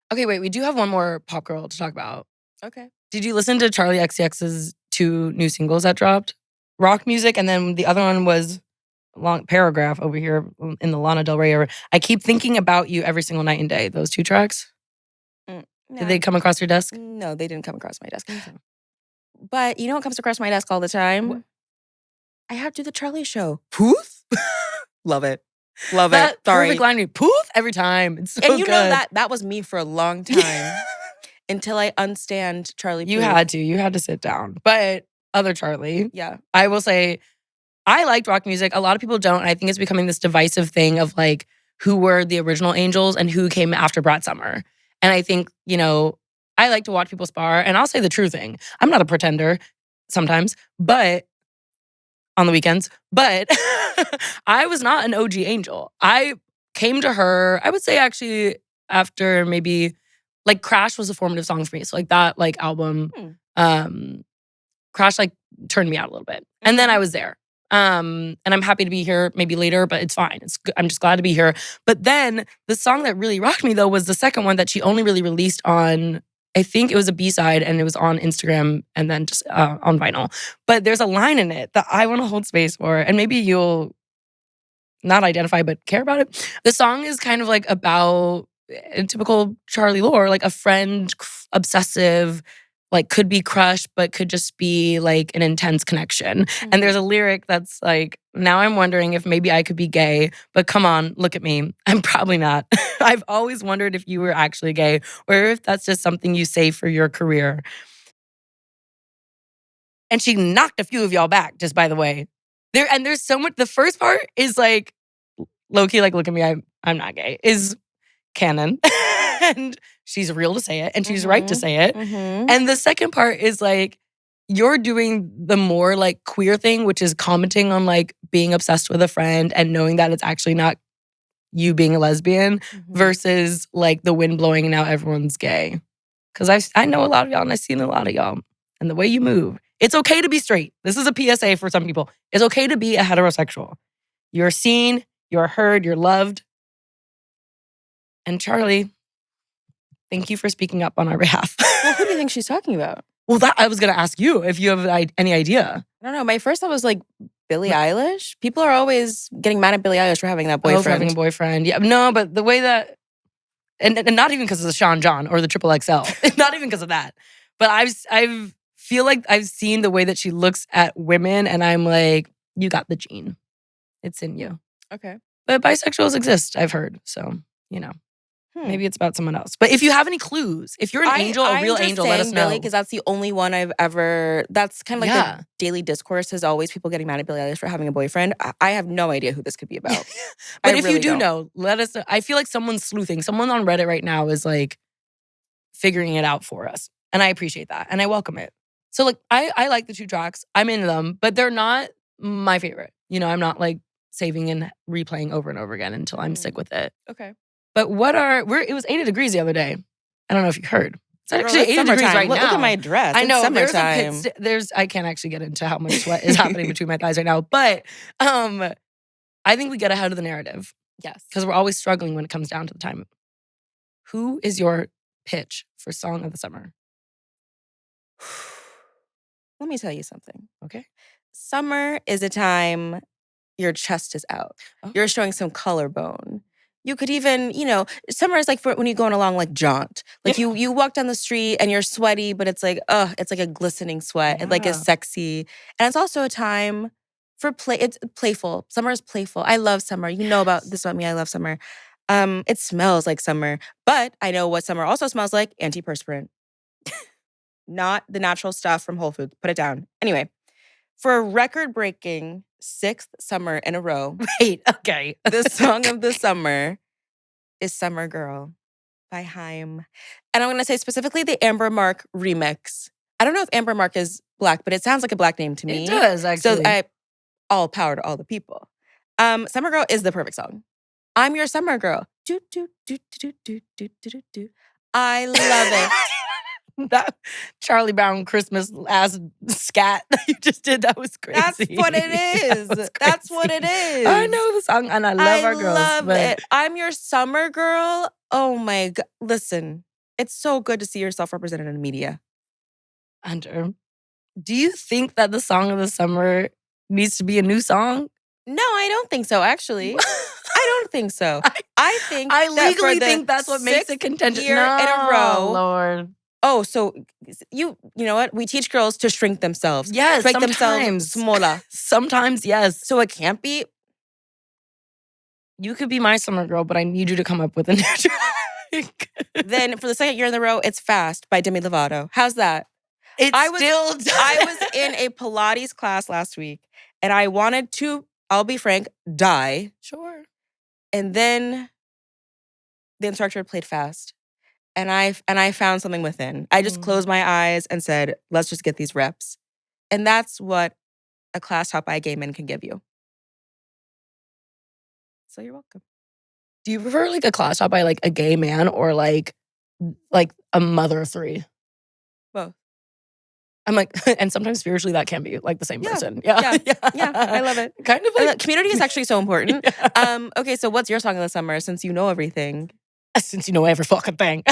Okay, wait, we do have one more pop girl to talk about.
Okay.
Did you listen to Charli XCX's 2 new singles that dropped? Rock Music, and then the other one was long Paragraph over here in the Lana Del Rey era. I keep thinking about you every single night and day. Those 2 tracks?
No.
Did they come across your desk?
No, they didn't come across my desk. But you know what comes across my desk all the time?
What?
I have to do the Charli show. Poof? Love it. Love
That
it. Sorry.
perfect line, poof, every time. It's so
And you
good.
know that was me for a long time until I unstand Charli.
You had to sit down. But other Charli,
Yeah.
I will say, I liked rock music. A lot of people don't. And I think it's becoming this divisive thing of like who were the original Angels and who came after Brad Summer. And I think, I like to watch people spar. And I'll say the true thing. I'm not a pretender sometimes, but on the weekends. But I was not an OG Angel. I came to her, I would say actually after maybe like Crash was a formative song for me. So like that like album, Crash like turned me out a little bit. And then I was there. And I'm happy to be here maybe later, but it's fine. I'm just glad to be here. But then the song that really rocked me though was the second one that she only really released on, I think it was a B-side and it was on Instagram and then just on vinyl. But there's a line in it that I want to hold space for. And maybe you'll not identify but care about it. The song is kind of like about a typical Charli lore, like a friend, obsessive, like could be crushed, but could just be like an intense connection. Mm-hmm. And there's a lyric that's like, now I'm wondering if maybe I could be gay, but come on, look at me. I'm probably not. I've always wondered if you were actually gay or if that's just something you say for your career. And she knocked a few of y'all back, just by the way. There's so much, the first part is like, low-key, like, look at me, I'm not gay, is canon. And she's real to say it, and she's right to say it. Mm-hmm. And the second part is like, you're doing the more like queer thing, which is commenting on like being obsessed with a friend and knowing that it's actually not you being a lesbian versus like the wind blowing and now everyone's gay. Because I know a lot of y'all and I've seen a lot of y'all. And the way you move, it's okay to be straight. This is a PSA for some people. It's okay to be a heterosexual. You're seen, you're heard, you're loved. And Charli, thank you for speaking up on our behalf.
Well, who do you think she's talking about?
Well, that I was going to ask you if you have any idea.
I don't know. My first thought was like Billie Eilish. People are always getting mad at Billie Eilish for having that boyfriend.
Oh, for having a boyfriend. Yeah, no, but the way that, and not even because of the Sean John or the Triple XL. Not even because of that. But I feel like I've seen the way that she looks at women and I'm like, you got the gene. It's in you.
Okay.
But bisexuals exist, I've heard. So, maybe it's about someone else. But if you have any clues, if you're an angel, a real angel, let us know.
Because that's the only one I've ever, that's kind of like the daily discourse is always people getting mad at Billie Eilish for having a boyfriend. I have no idea who this could be about.
But if you do know, let us know. I feel like someone's sleuthing. Someone on Reddit right now is like figuring it out for us. And I appreciate that. And I welcome it. So like, I like the 2 tracks. I'm into them, but they're not my favorite. I'm not like saving and replaying over and over again until I'm sick with it.
Okay.
But it was 80 degrees the other day. I don't know if you heard. It's actually 80 degrees right now.
Look at my dress.
I know.
It's summertime.
I can't actually get into how much sweat is happening between my thighs right now. But I think we get ahead of the narrative.
Yes.
Because we're always struggling when it comes down to the time. Who is your pitch for Song of the Summer?
Let me tell you something.
Okay.
Summer is a time your chest is out. Oh. You're showing some collarbone. You could even, summer is like for when you're going along like jaunt. Like you walk down the street and you're sweaty, but it's like, it's like a glistening sweat. It like is sexy. And it's also a time for play. It's playful. Summer is playful. I love summer. You know about this about me. I love summer. It smells like summer. But I know what summer also smells like. Antiperspirant. Not the natural stuff from Whole Foods. Put it down. Anyway, for a record-breaking 6th summer in a row.
Wait, okay.
The song of the summer is Summer Girl by Haim. And I'm going to say specifically the Amber Mark remix. I don't know if Amber Mark is Black, but it sounds like a Black name to me.
It does, actually.
So all power to all the people. Summer Girl is the perfect song. I'm your summer girl. Do, do, do, do, do, do, do, do. I love it.
That Charlie Brown Christmas ass scat that you just did, that was crazy.
That's what it is. That's what it is.
I know the song and I love our girls.
I love it. I'm your summer girl. Oh my God. Listen, it's so good to see yourself represented in the media.
Hunter, do you think that the song of the summer needs to be a new song?
No, I don't think so, actually. I don't think so. I think
I
that for
legally
the
think that's what makes it
sixth
contentious.
year in a row.
Lord.
Oh, so you know what? We teach girls to shrink themselves.
Yes,
to make themselves
sometimes.
smaller.
Sometimes, yes.
So it can't be.
You could be my summer girl, but I need you to come up with a new track.
Then for the second year in a row, it's Fast by Demi Lovato. How's that?
It's
I was
still
in a Pilates class last week, and I wanted to, I'll be frank, die.
Sure.
And then the instructor played Fast. And I found something within. I just closed my eyes and said, let's just get these reps. And that's what a class taught by gay men can give you. So you're welcome.
Do you prefer like a class taught by like a gay man or like a mother of three?
Both.
I'm like, and sometimes spiritually that can be like the same person.
Yeah, I love it.
Kind of like
community is actually so important.
Yeah.
Okay, so what's your song of the summer since you know everything?
Since you know every fucking thing.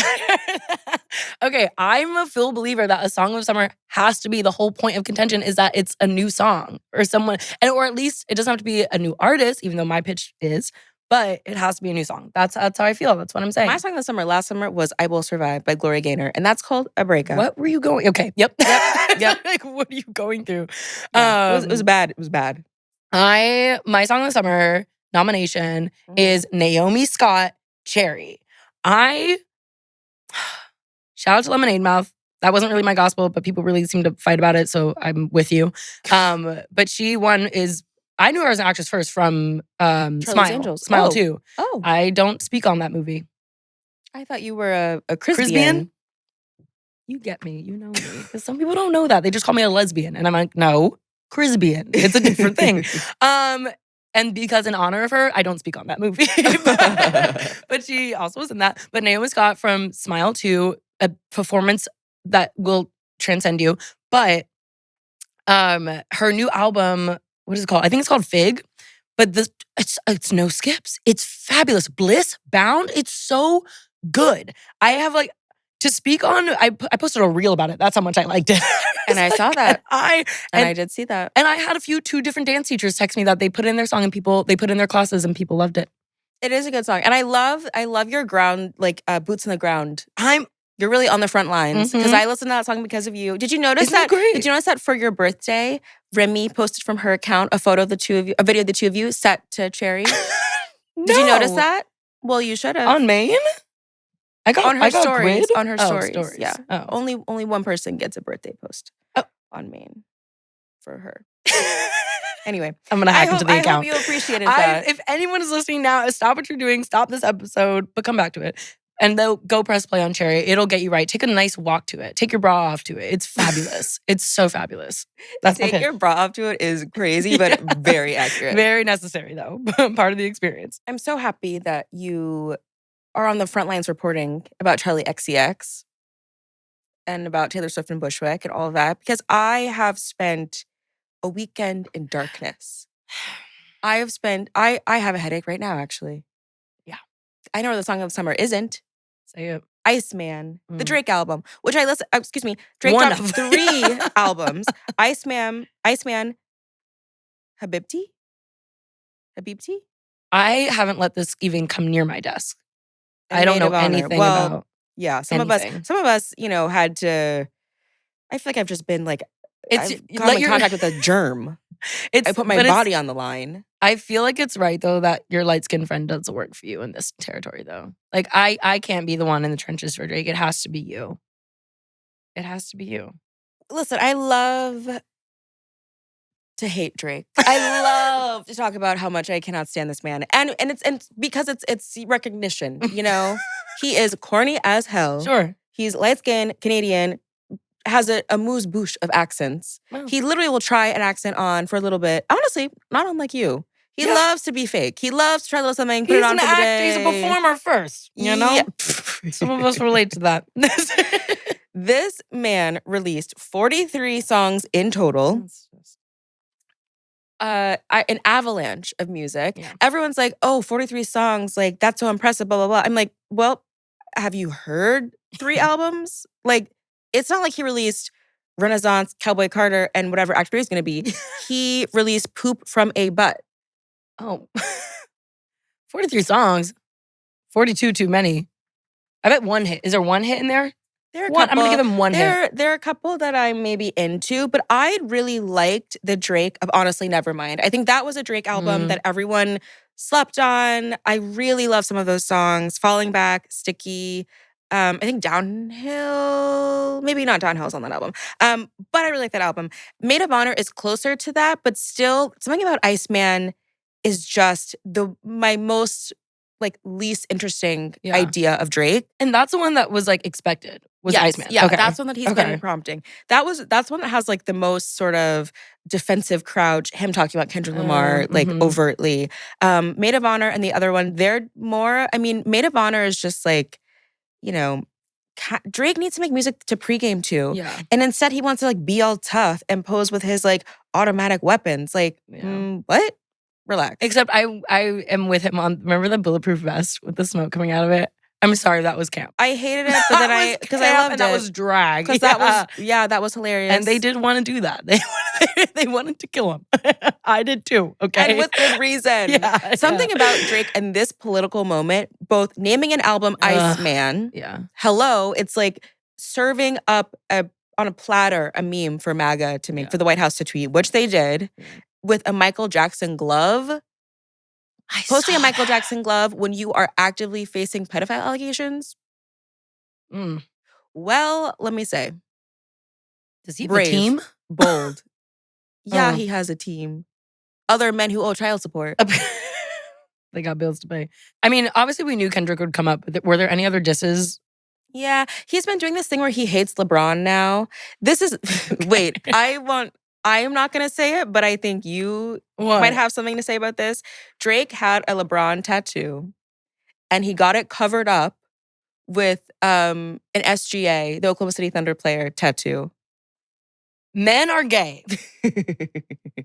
Okay, I'm a full believer that a song of summer has to be, the whole point of contention is that it's a new song or someone, or at least it doesn't have to be a new artist, even though my pitch is, but it has to be a new song. That's how I feel. That's what I'm saying.
My song of the summer last summer was I Will Survive by Gloria Gaynor, and that's called A Breakup.
What were you going? Okay, yep. Like, what are you going through?
Yeah, it was bad. It was bad.
My song of the summer nomination is Naomi Scott, Cherry. Shout out to Lemonade Mouth. That wasn't really my gospel, but people really seem to fight about it, so I'm with you. But she I knew her as an actress first from Smile.
Angels.
Smile 2.
Oh.
I don't speak on that movie.
I thought you were a
Crisbian? You get me. You know me. Because some people don't know that. They just call me a lesbian. And I'm like, no, Crisbian. It's a different thing. And because in honor of her, I don't speak on that movie. But she also was in that. But Naomi Scott from Smile 2, a performance that will transcend you. But her new album, what is it called? I think it's called Fig. But it's no skips. It's fabulous. Bliss Bound. It's so good. I have to speak on. I posted a reel about it. That's how much I liked it.
And I saw that.
I
did see that.
And I had two different dance teachers text me that they put in their song and they put in their classes and people loved it.
It is a good song. And I love your ground, boots in the ground. You're really on the front lines. Because I listened to that song because of you. Did you notice that?
Great?
Did you notice that for your birthday, Remy posted from her account a video of the two of you set to Cherry?
No.
Did you notice that? Well, you should have.
On Maine?
On her stories.
Grid?
On her stories.
Stories.
Yeah.
Oh.
Only one person gets a birthday post on Maine for her. Anyway,
I'm gonna hack into the account.
I hope you appreciated that.
If anyone is listening now, stop what you're doing, stop this episode, but come back to it. And they'll go press play on Cherry. It'll get you right. Take a nice walk to it. Take your bra off to it. It's fabulous. It's so fabulous.
Take your bra off to it is crazy, but very accurate.
Very necessary, though. Part of the experience.
I'm so happy that you are on the front lines reporting about Charli XCX and about Taylor Swift and Bushwick and all of that, because I have spent a weekend in darkness. I have a headache right now, actually.
Yeah.
I know where the song of the summer isn't.
Say it.
Iceman, the Drake album, which I listened, Drake
One
dropped
of
3 albums. Iceman, Habibti?
I haven't let this even come near my desk.
And
I don't
Maid
know
of Honor.
anything
Well,
about
yeah, some
anything.
of us, had to. I feel like I've just been I've come in contact with a germ. I put my body on the line.
I feel like it's right though that your light-skinned friend does the work for you in this territory though. Like I can't be the one in the trenches for Drake. It has to be you. It has to be you.
Listen, I love to hate Drake. I love to talk about how much I cannot stand this man. And it's because it's recognition, He is corny as hell.
Sure.
He's light-skinned, Canadian, has a Amuse-Bouche of accents.
Wow.
He literally will try an accent on for a little bit. Honestly, not unlike you. He loves to be fake. He loves to try a little something, put it on for the day.
He's a performer first,
Yeah.
Some of us relate to that.
This man released 43 songs in total. An avalanche of music.
Yeah.
Everyone's like, 43 songs, that's so impressive, blah, blah, blah. I'm like, well, have you heard 3 albums? It's not like he released Renaissance, Cowboy Carter, and whatever actor he's going to be, he released Poop from a Butt.
Oh. 43 songs. 42 too many. I bet one hit. Is there one hit in there?
There are a
One. I'm
couple,
going to give him one hit.
there are a couple that I'm maybe into, but I really liked the Drake of Honestly Nevermind. I think that was a Drake album that everyone slept on. I really love some of those songs. Falling Back, Sticky, I think Downhill, maybe not Downhill's on that album. But I really like that album. Maid of Honor is closer to that, but still something about Iceman is just my most like least interesting idea of Drake.
And that's the one that was like expected. Was
Yes,
Iceman.
Yeah,
Okay.
that's one that he's been prompting. That's one that has like the most sort of defensive crowd, him talking about Kendrick Lamar like overtly. Maid of Honor and the other one, they're more, I mean, Maid of Honor is just like, you know, Drake needs to make music to pregame to.
Yeah.
And instead he wants to like be all tough and pose with his like automatic weapons. Like, what? Relax.
Except I am with him on, remember the bulletproof vest with the smoke coming out of it? I'm sorry, that was camp.
I hated it, but then because I loved it.
That was drag.
Because that was hilarious.
And they did want to do that. They wanted to kill him. I did too, okay?
And with good reason. Something about Drake and this political moment, both naming an album Iceman. Hello, it's like serving up on a platter a meme for MAGA to make, for the White House to tweet, which they did, with a Michael Jackson glove. Posting a Michael Jackson glove when you are actively facing pedophile allegations? Well, let me say.
Does he have
brave,
a team?
Bold. Yeah, he has a team. Other men who owe child support.
They got bills to pay. I mean, obviously we knew Kendrick would come up. But were there any other disses?
Yeah, he's been doing this thing where he hates LeBron now. This is, wait, I am not going to say it, but I think you might have something to say about this. Drake had a LeBron tattoo, and he got it covered up with an SGA, the Oklahoma City Thunder player, tattoo.
Men are gay.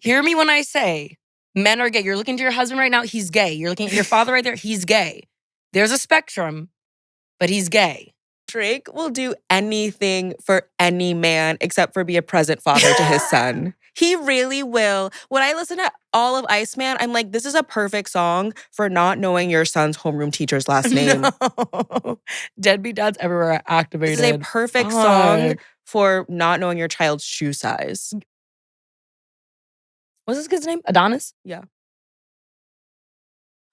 Hear me when I say men are gay. You're looking to your husband right now, he's gay. You're looking at your father right there, he's gay. There's a spectrum, but he's gay.
Drake will do anything for any man except for be a present father to his son. He really will. When I listen to all of Iceman, I'm like, this is a perfect song for not knowing your son's homeroom teacher's last name.
No. Deadbeat dads everywhere activated.
This is a perfect song for not knowing your child's shoe size.
What's this kid's name? Adonis?
Yeah.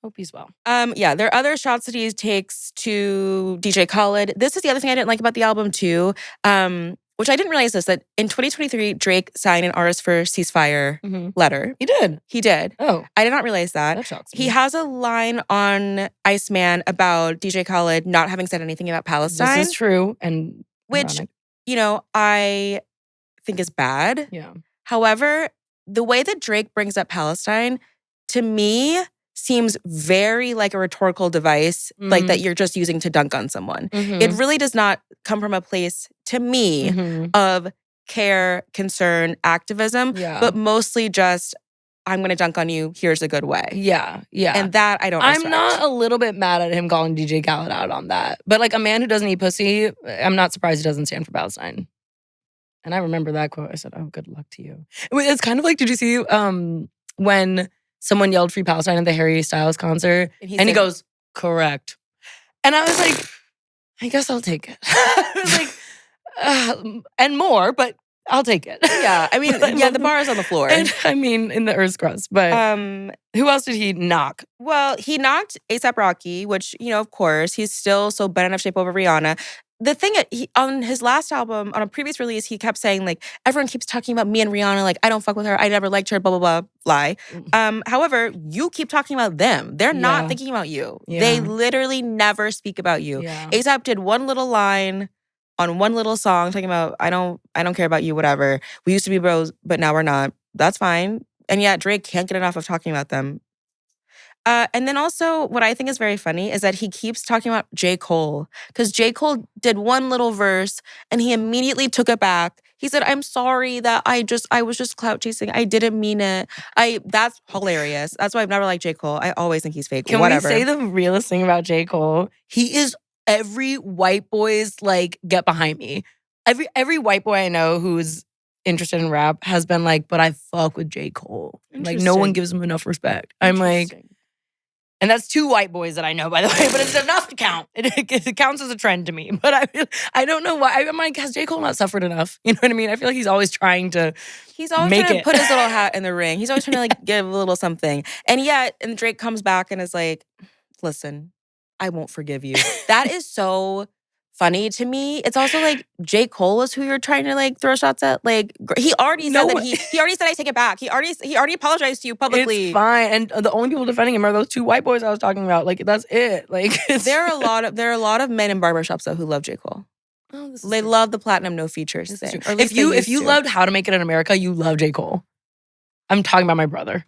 Hope he's well.
There are other shots that he takes to DJ Khaled. This is the other thing I didn't like about the album too, which I didn't realize this, that in 2023, Drake signed an Artist for Ceasefire letter.
He did?
He did.
Oh.
I did not realize that.
That shocks me.
He has a line on Iceman about DJ Khaled not having said anything about Palestine.
This is true. And
which, I think is bad.
Yeah.
However, the way that Drake brings up Palestine, to me, seems very like a rhetorical device, like that you're just using to dunk on someone. It really does not come from a place, to me, of care, concern, activism, but mostly just, I'm going to dunk on you, here's a good way.
Yeah.
And that I don't respect.
I'm not a little bit mad at him calling DJ Khaled out on that. But like a man who doesn't eat pussy, I'm not surprised he doesn't stand for Palestine. And I remember that quote. I said, oh, good luck to you. It's kind of like, did you see when someone yelled Free Palestine at the Harry Styles concert? And he goes, correct. And I was like, I guess I'll take it. I was like, and more, but I'll take it.
Yeah, I mean, the bar is on the floor.
And, I mean, in the Earth's crust. But who else did he knock?
Well, he knocked A$AP Rocky, which, of course, he's still so bent enough shape over Rihanna. The thing, on his last album, on a previous release, he kept saying, like, everyone keeps talking about me and Rihanna, like, I don't fuck with her, I never liked her, blah, blah, blah, lie. However, you keep talking about them. They're not thinking about you.
Yeah.
They literally never speak about you.
Yeah.
A$AP did one little line on one little song talking about, I don't care about you, whatever. We used to be bros, but now we're not. That's fine. And yet Drake can't get enough of talking about them. And then also, what I think is very funny is that he keeps talking about J. Cole. Because J. Cole did one little verse and he immediately took it back. He said, I'm sorry that I was just clout chasing. I didn't mean it. That's hilarious. That's why I've never liked J. Cole. I always think he's fake.
Can
Whatever.
we say the realest thing about J. Cole? He is every white boy's, like, get behind me. every white boy I know who's interested in rap has been like, but I fuck with J. Cole. Like, no one
Interesting.
gives him enough respect. I'm like,
Interesting.
and that's 2 white boys that I know, by the way, but it's enough to count. It counts as a trend to me. But I don't know why. I'm like, has J. Cole not suffered enough? You know what I mean? I feel like he's always trying to
He's always
make
trying to
it.
put his little hat in the ring. He's always trying to like give a little something. And yet, and Drake comes back and is like, listen, I won't forgive you. That is so funny to me. It's also like J. Cole is who you're trying to like throw shots at. Like he already said that he already said I take it back. He already apologized to you publicly.
It's fine. And the only people defending him are those 2 white boys I was talking about. Like, that's it. Like,
There are a lot of men in barbershops though who love J. Cole.
Oh, this is
They
true.
love the platinum no features
This is
thing.
true.
Or at least they
If you
used to.
loved How to Make It in America, you love J. Cole. I'm talking about my brother.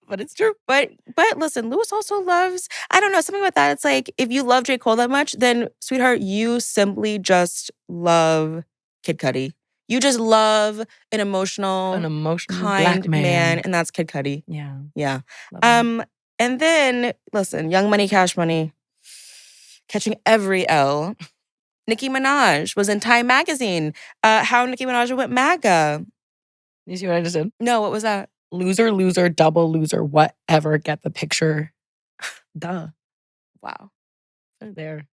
But it's true.
But listen, Lewis also loves, I don't know, something about that. It's like, if you love J. Cole that much, then, sweetheart, you simply just love Kid Cudi. You just love an emotional
black
kind man, and that's Kid Cudi.
Yeah.
Yeah.
Love him.
And then, listen, Young Money, Cash Money, catching every L. Nicki Minaj was in Time Magazine. How Nicki Minaj went MAGA.
You see what I just did?
No, what was that?
Loser, loser, double loser, whatever. Get the picture. Duh.
Wow.
Right there.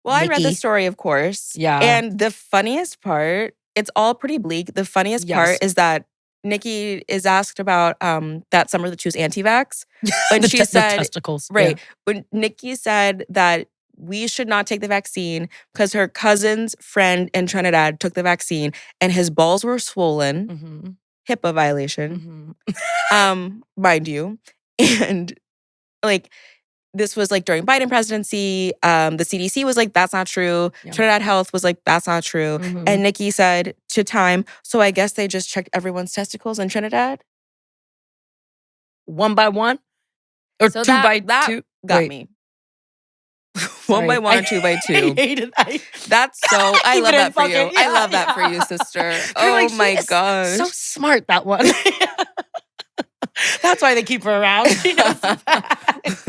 Well, I read the
Nicki.
story, of course.
Yeah.
And the funniest part, it's all pretty bleak. The funniest
Yes.
part is that Nicki is asked about that summer that she was anti-vax. When
The
she
the
said,
testicles.
right, when Nicki said that we should not take the vaccine because her cousin's friend in Trinidad took the vaccine and his balls were swollen.
Yeah. Mm-hmm.
HIPAA violation,
Mm-hmm.
mind you. And like, this was like during Biden presidency. The CDC was like, that's not true.
Yeah.
Trinidad Health was like, that's not true.
Mhm.
And Nicki said to Time, so I guess they just checked everyone's testicles in Trinidad?
One by one? Or
So
2 by
that
2?
got
Wait.
me. One by
Sorry.
one or 2 by 2.
I hated that.
That's so, I
Keep
love
it in
that for you.
pocket.
I
Yeah,
love that for
yeah.
you, sister.
You're
Oh
like, she
my
is
gosh.
So smart, that one. That's why they keep her around. She knows the facts.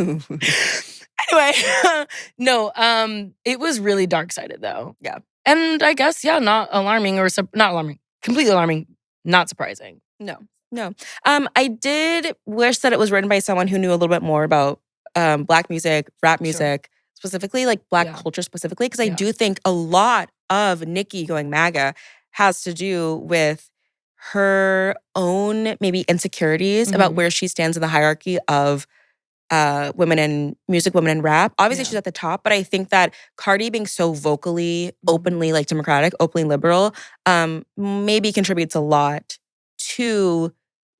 Anyway, no, it was really dark-sided though.
Yeah.
And I guess, yeah, not alarming or not alarming, completely alarming, not surprising.
No. I did wish that it was written by someone who knew a little bit more about Black music, rap music, specifically like Black culture specifically, because I do think a lot of Nicki going MAGA has to do with her own maybe insecurities about where she stands in the hierarchy of women in music, women in rap. Obviously, she's at the top, but I think that Cardi being so vocally, openly like democratic, openly liberal, maybe contributes a lot to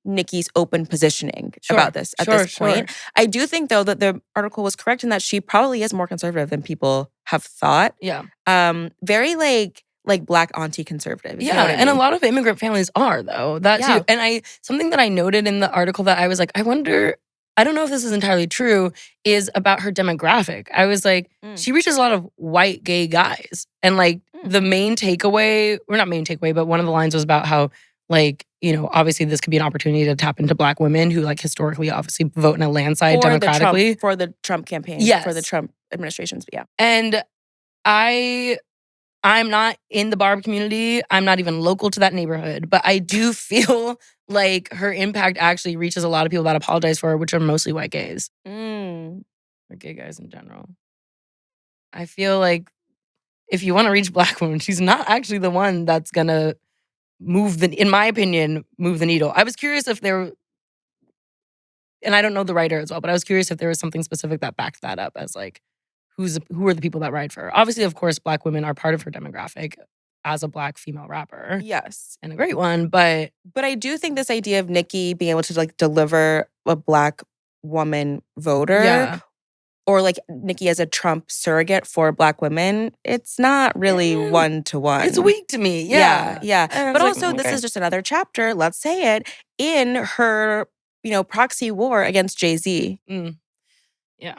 Nicki's open positioning about this at this point. I do think, though, that the article was correct in that she probably is more conservative than people have thought.
Yeah.
Very like Black auntie conservative.
Yeah, and a lot of immigrant families are, though. That too. And something that I noted in the article that I was like, I wonder, I don't know if this is entirely true, is about her demographic. I was like, she reaches a lot of white gay guys. And like the main takeaway, or not main takeaway, but one of the lines was about how, like, you know, obviously this could be an opportunity to tap into Black women who like historically obviously vote in a landslide democratically.
For the Trump campaign.
Yes.
For the Trump administrations, but yeah.
And I'm not in the Barb community. I'm not even local to that neighborhood. But I do feel like her impact actually reaches a lot of people that apologize for her, which are mostly white gays. Or gay guys in general. I feel like if you want to reach Black women, she's not actually the one that's going to in my opinion, move the needle. I was curious if there, and I don't know the writer as well, but I was curious if there was something specific that backed that up as like, who are the people that ride for her? Obviously, of course, Black women are part of her demographic as a Black female rapper.
Yes.
And a great one, but
I do think this idea of Nicki being able to like deliver a Black woman voter or like Nicki as a Trump surrogate for Black women, it's not really one-to-one.
It's weak to me. Yeah.
But also, this is just another chapter, let's say it, in her, proxy war against Jay-Z.
Yeah.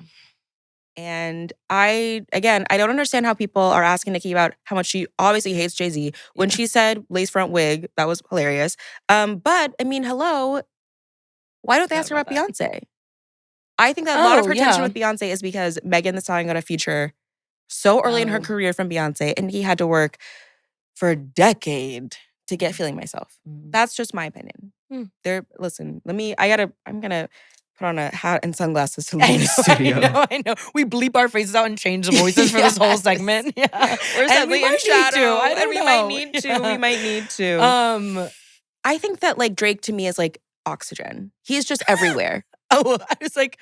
And I don't understand how people are asking Nicki about how much she obviously hates Jay-Z. When she said lace front wig, that was hilarious. But I mean, hello, why don't they ask her about Beyonce? I think that a lot of her tension with Beyonce is because Megan Thee Stallion got a feature so early in her
Wow.
career from Beyonce, and he had to work for a decade to get Feeling Myself. That's just my opinion. Listen, I'm gonna put on a hat and sunglasses to leave the studio.
I know. We bleep our faces out and change the voices for this whole segment. Yeah.
We're
And
suddenly
we
in
might need
shadow.
to. I
And
don't
we
know.
might need to.
Yeah.
We might need to. I think that like Drake to me is like oxygen. He's just everywhere.
Oh, I was like,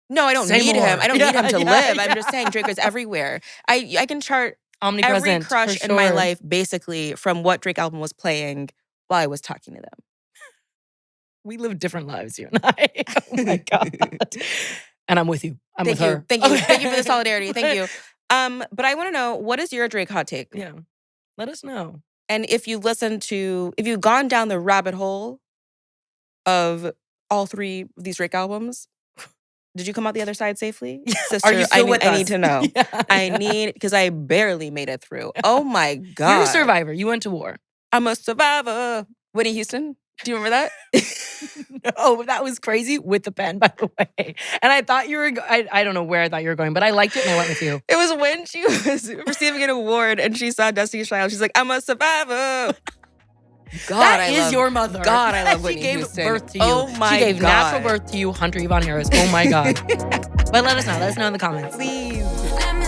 No, I don't
Say
need
more.
him. I don't need him to
Yeah,
live.
yeah.
I'm just saying Drake is everywhere. I can chart
omnipresent.
every crush
for
in my
sure.
life basically from what Drake album was playing while I was talking to them.
We live different lives, you and I. Oh my God. And I'm with you. I'm
Thank
with
you.
her.
Thank you.
Okay.
Thank you for the solidarity. Thank you. But I want to know, what is your Drake hot take?
Yeah. Let us know.
And if you've gone down the rabbit hole of all three of these Drake albums, did you come out the other side safely? Sister,
Are you still with
I
us?
need to know.
Yeah,
Because I barely made it through. Oh my God.
You're a survivor. You went to war.
I'm a survivor. Whitney Houston. Do you remember that?
No, that was crazy with the pen, by the way. And I thought you were, I don't know where I thought you were going, but I liked it and I went with you.
It was when she was receiving an award and she saw Destiny's Child. She's like, I'm a survivor. God,
That is your mother.
God, I love
She
Whitney
gave
Houston.
birth to you.
Oh my
She gave
God.
natural birth to you, Hunter Yvonne Harris. Oh my God. But let us know. Let us know in the comments.
Please.
Let me